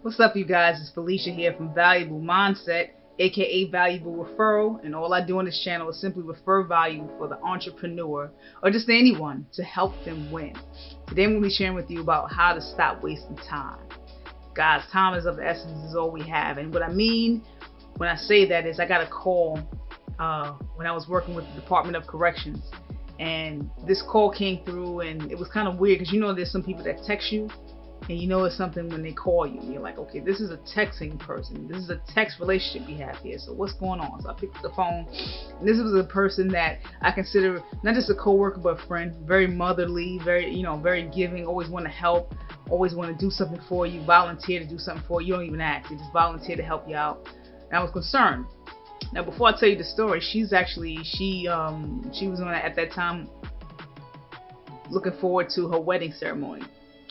What's up, you guys? It's Felicia here from Valuable Mindset, aka Valuable Referral, and all I do on this channel is simply refer value for the entrepreneur or just anyone to help them win. Today I'm going to be sharing with you about how to stop wasting time. Guys, time is of the essence, is all we have. And what I mean when I say that is I got a call when I was working with the Department of Corrections, and this call came through, and it was kind of weird because there's some people that text you and it's something when they call you and you're like, okay, this is a texting person, this is a text relationship we have here, so what's going on? So I picked up the phone, and this was a person that I consider not just a co-worker but a friend, very motherly, very very giving, always want to help, always want to do something for you, volunteer to do something for you. You don't even ask, they just volunteer to help you out. And I was concerned. Now before I tell you the story, she was on at that time looking forward to her wedding ceremony.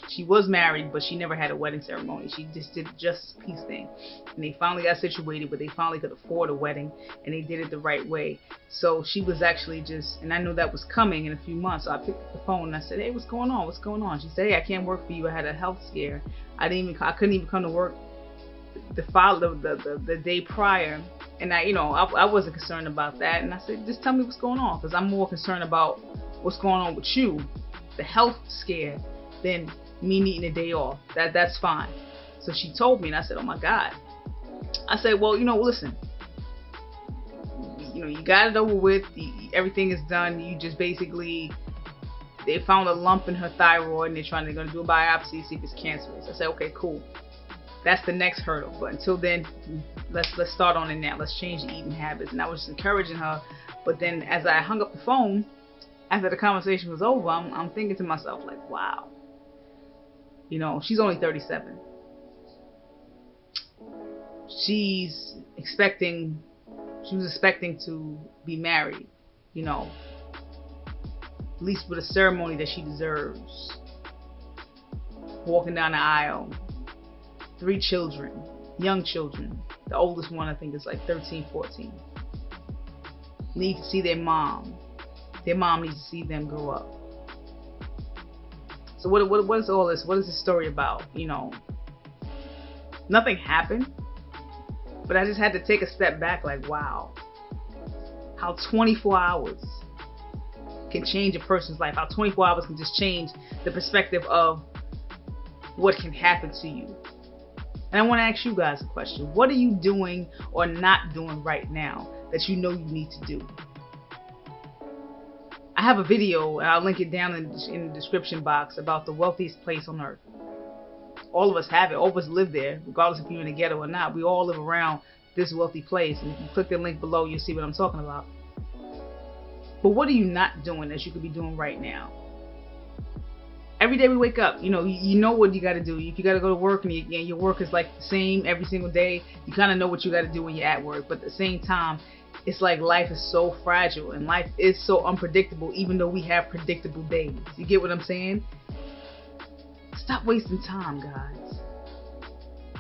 She was married, but she never had a wedding ceremony. She just did just peace thing. And they finally got situated, but they finally could afford a wedding, and they did it the right way. So she was actually and I knew that was coming in a few months. So I picked up the phone and I said, hey, what's going on? What's going on? She said, hey, I can't work for you. I had a health scare. I couldn't even come to work the day prior. And I wasn't concerned about that. And I said, just tell me what's going on, because I'm more concerned about what's going on with you, the health scare, than me needing a day off. That's fine. So she told me, and I said, oh my God. I said, well, listen, you got it over with. Everything is done. You just basically, they found a lump in her thyroid, and they're going to do a biopsy, see if it's cancerous. I said, okay, cool. That's the next hurdle. But until then, let's start on it now. Let's change the eating habits. And I was just encouraging her. But then as I hung up the phone, after the conversation was over, I'm thinking to myself, like, wow. She's only 37. She was expecting to be married, at least with a ceremony that she deserves. Walking down the aisle, 3 children, young children. The oldest one, I think, is like 13, 14. Need to see their mom. Their mom needs to see them grow up. So what is all this? What is this story about? Nothing happened, but I just had to take a step back, like, wow, how 24 hours can change a person's life. How 24 hours can just change the perspective of what can happen to you. And I want to ask you guys a question. What are you doing or not doing right now that you need to do? I have a video, and I'll link it down in the description box, about the wealthiest place on earth. All of us have it. All of us live there, regardless if you're in the ghetto or not. We all live around this wealthy place. And if you click the link below, you'll see what I'm talking about. But what are you not doing that you could be doing right now? Every day we wake up, you know what you got to do. If you got to go to work and your work is like the same every single day, you kind of know what you got to do when you're at work. But at the same time, it's like life is so fragile and life is so unpredictable, even though we have predictable days. You get what I'm saying? Stop wasting time, guys.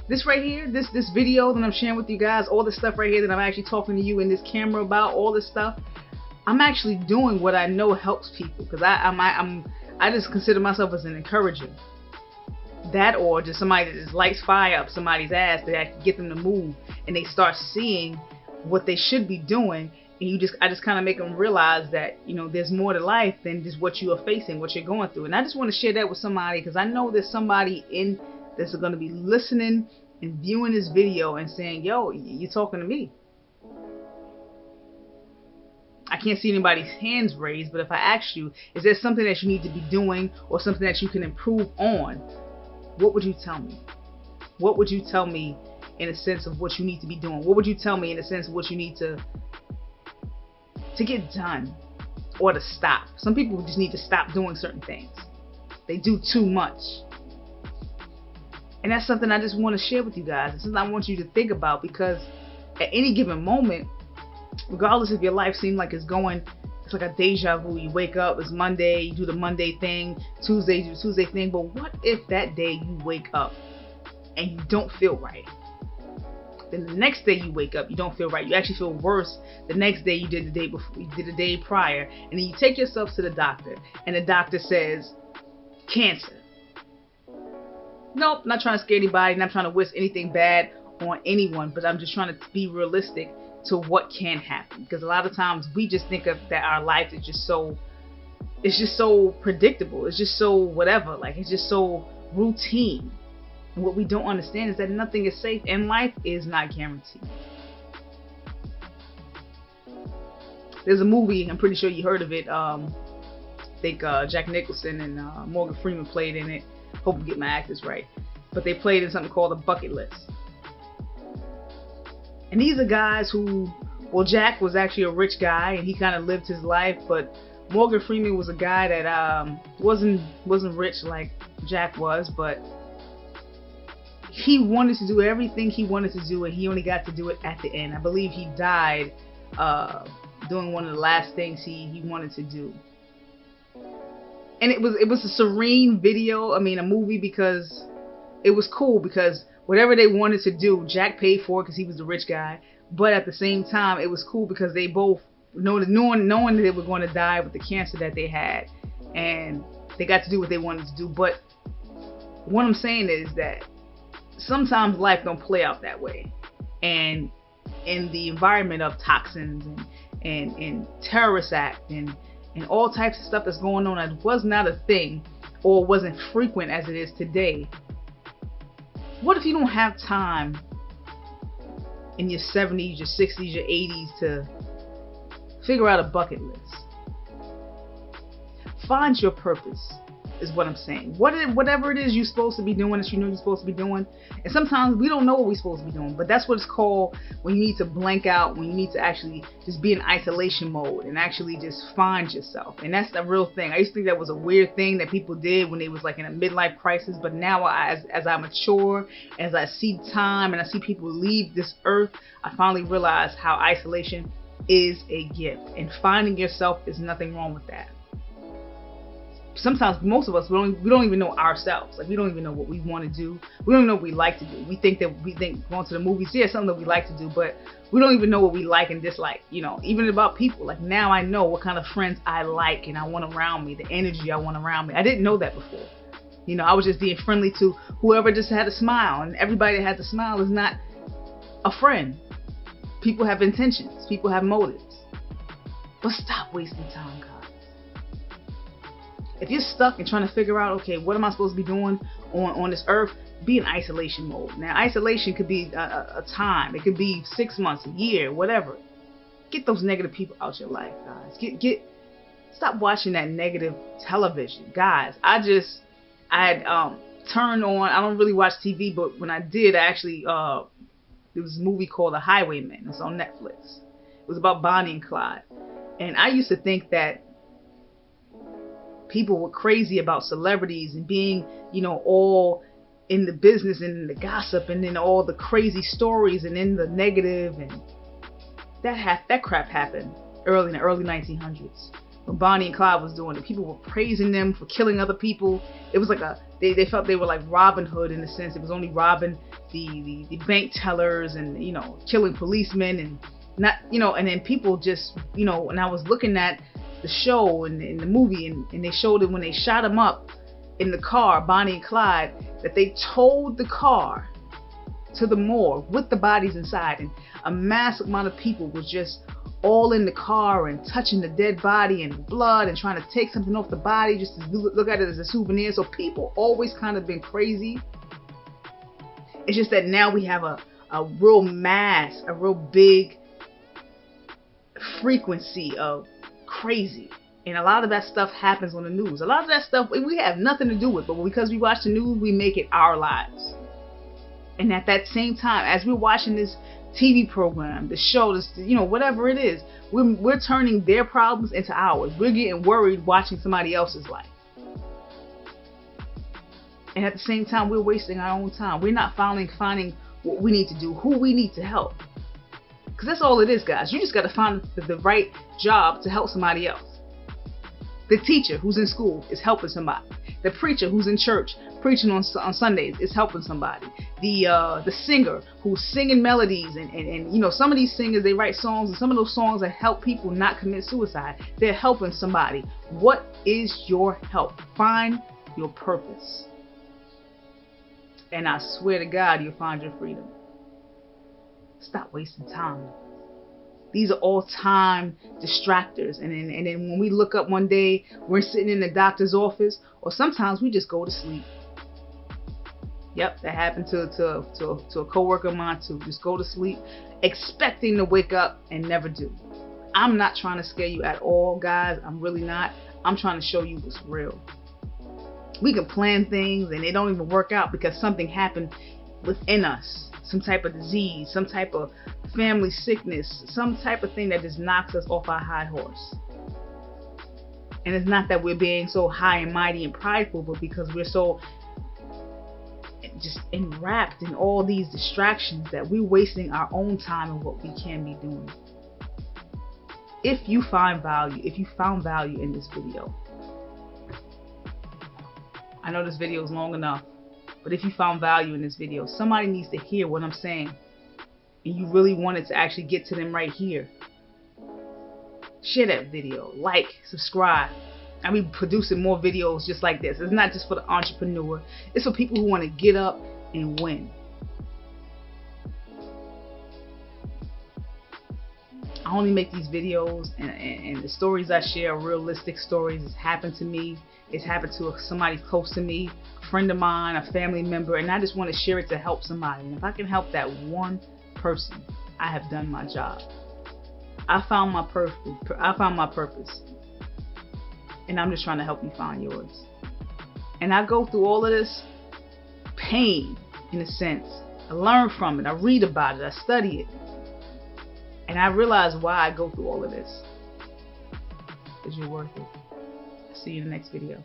This right here, this video that I'm sharing with you guys, all this stuff right here that I'm actually talking to you in this camera about, all this stuff, I'm actually doing what I know helps people, because I just consider myself as an encourager. That, or just somebody that just lights fire up somebody's ass that I can get them to move, and they start seeing what they should be doing, and I just kind of make them realize that there's more to life than just what you are facing, what you're going through. And I just want to share that with somebody, because I know there's somebody that's going to be listening and viewing this video and saying, yo, you're talking to me. I can't see anybody's hands raised, but if I asked you, is there something that you need to be doing or something that you can improve on, what would you tell me? What would you tell me in a sense of what you need to be doing? What would you tell me in a sense of what you need to get done or to stop? Some people just need to stop doing certain things. They do too much. And that's something I just want to share with you guys. It's something I want you to think about, because at any given moment, regardless if your life seems like it's like a deja vu. You wake up, it's Monday, you do the Monday thing, Tuesday, you do the Tuesday thing. But what if that day you wake up and you don't feel right? Then the next day you wake up, you don't feel right. You actually feel worse the next day you did the day before, you did the day prior. And then you take yourself to the doctor, and the doctor says, cancer. Nope, not trying to scare anybody, not trying to wish anything bad on anyone, but I'm just trying to be realistic to what can happen. Because a lot of times we just think of that our life is just so, it's just so predictable. It's just so whatever. Like, it's just so routine. And what we don't understand is that nothing is safe and life is not guaranteed. There's a movie, I'm pretty sure you heard of it. I think Jack Nicholson and Morgan Freeman played in it. Hope I get my actors right. But they played in something called A Bucket List. And these are guys who, well, Jack was actually a rich guy and he kind of lived his life, but Morgan Freeman was a guy that wasn't rich like Jack was, but he wanted to do everything he wanted to do, and he only got to do it at the end. I believe he died doing one of the last things he wanted to do. And it was a serene video, a movie, because it was cool, because whatever they wanted to do, Jack paid for it because he was the rich guy. But at the same time, it was cool because they both knowing that they were going to die with the cancer that they had, and they got to do what they wanted to do. But what I'm saying is that sometimes life don't play out that way, and in the environment of toxins and terrorist act and all types of stuff that's going on that was not a thing or wasn't frequent as it is today. What if you don't have time in your 70s, your 60s, your 80s to figure out a bucket list? Find your purpose is what I'm saying. Whatever it is you're supposed to be doing, that you know you're supposed to be doing. And sometimes we don't know what we're supposed to be doing, but that's what it's called when you need to blank out, when you need to actually just be in isolation mode and actually just find yourself. And that's the real thing. I used to think that was a weird thing that people did when they was like in a midlife crisis, but now as I mature, as I see time and I see people leave this earth, I finally realize how isolation is a gift, and finding yourself is nothing wrong with that. Sometimes most of us we don't even know ourselves. Like, we don't even know what we want to do. We don't even know what we like to do. We think going to the movies, yeah, something that we like to do, but we don't even know what we like and dislike. Even about people. Like, now I know what kind of friends I like and I want around me, the energy I want around me. I didn't know that before. I was just being friendly to whoever just had a smile, and everybody that has a smile is not a friend. People have intentions. People have motives. But stop wasting time, guys. If you're stuck and trying to figure out, okay, what am I supposed to be doing on this earth, be in isolation mode. Now, isolation could be a time. It could be 6 months, a year, whatever. Get those negative people out your life, guys. Stop watching that negative television, guys. I had turned on. I don't really watch TV, but when I did, I actually there was a movie called The Highwayman. It's on Netflix. It was about Bonnie and Clyde, and I used to think that people were crazy about celebrities and being, all in the business and in the gossip and in all the crazy stories and in the negative, and that crap happened in the early 1900s when Bonnie and Clyde was doing it. People were praising them for killing other people. It was like they felt they were like Robin Hood in a sense. It was only robbing the bank tellers and killing policemen and not and then people just and I was looking at the show and in the movie, and they showed it when they shot him up in the car, Bonnie and Clyde, that they towed the car to the morgue with the bodies inside, and a massive amount of people was just all in the car and touching the dead body and blood and trying to take something off the body just to look at it as a souvenir. So people always kind of been crazy. It's just that now we have a real mass, a real big frequency of crazy, and a lot of that stuff happens on the news. A lot of that stuff we have nothing to do with, but because we watch the news, we make it our lives. And at that same time, as we're watching this TV program, the show, this whatever it is, we're turning their problems into ours. We're getting worried watching somebody else's life, and at the same time, we're wasting our own time. We're not finding what we need to do, who we need to help. Because that's all it is, guys. You just got to find the right job to help somebody else. The teacher who's in school is helping somebody. The preacher who's in church preaching on Sundays is helping somebody. The singer who's singing melodies and some of these singers, they write songs, and some of those songs that help people not commit suicide. They're helping somebody. What is your help? Find your purpose. And I swear to God, you'll find your freedom. Stop wasting time. These are all time distractors. And then when we look up one day, we're sitting in the doctor's office, or sometimes we just go to sleep. Yep, that happened to a coworker of mine too. Just go to sleep, expecting to wake up and never do. I'm not trying to scare you at all, guys. I'm really not. I'm trying to show you what's real. We can plan things and they don't even work out because something happened within us. Some type of disease, some type of family sickness, some type of thing that just knocks us off our high horse. And it's not that we're being so high and mighty and prideful, but because we're so just enwrapped in all these distractions that we're wasting our own time and what we can be doing. If you found value in this video, I know this video is long enough, but if you found value in this video, somebody needs to hear what I'm saying, and you really wanted to actually get to them right here, share that video, like, subscribe. I'll be producing more videos just like this. It's not just for the entrepreneur. It's for people who want to get up and win. I only make these videos and the stories I share are realistic stories. It's happened to me. It's happened to somebody close to me, a friend of mine, a family member, and I just want to share it to help somebody. And if I can help that one person, I have done my job. I found my purpose. And I'm just trying to help you find yours. And I go through all of this pain, in a sense. I learn from it. I read about it. I study it. And I realize why I go through all of this. Because you're worth it. I'll see you in the next video.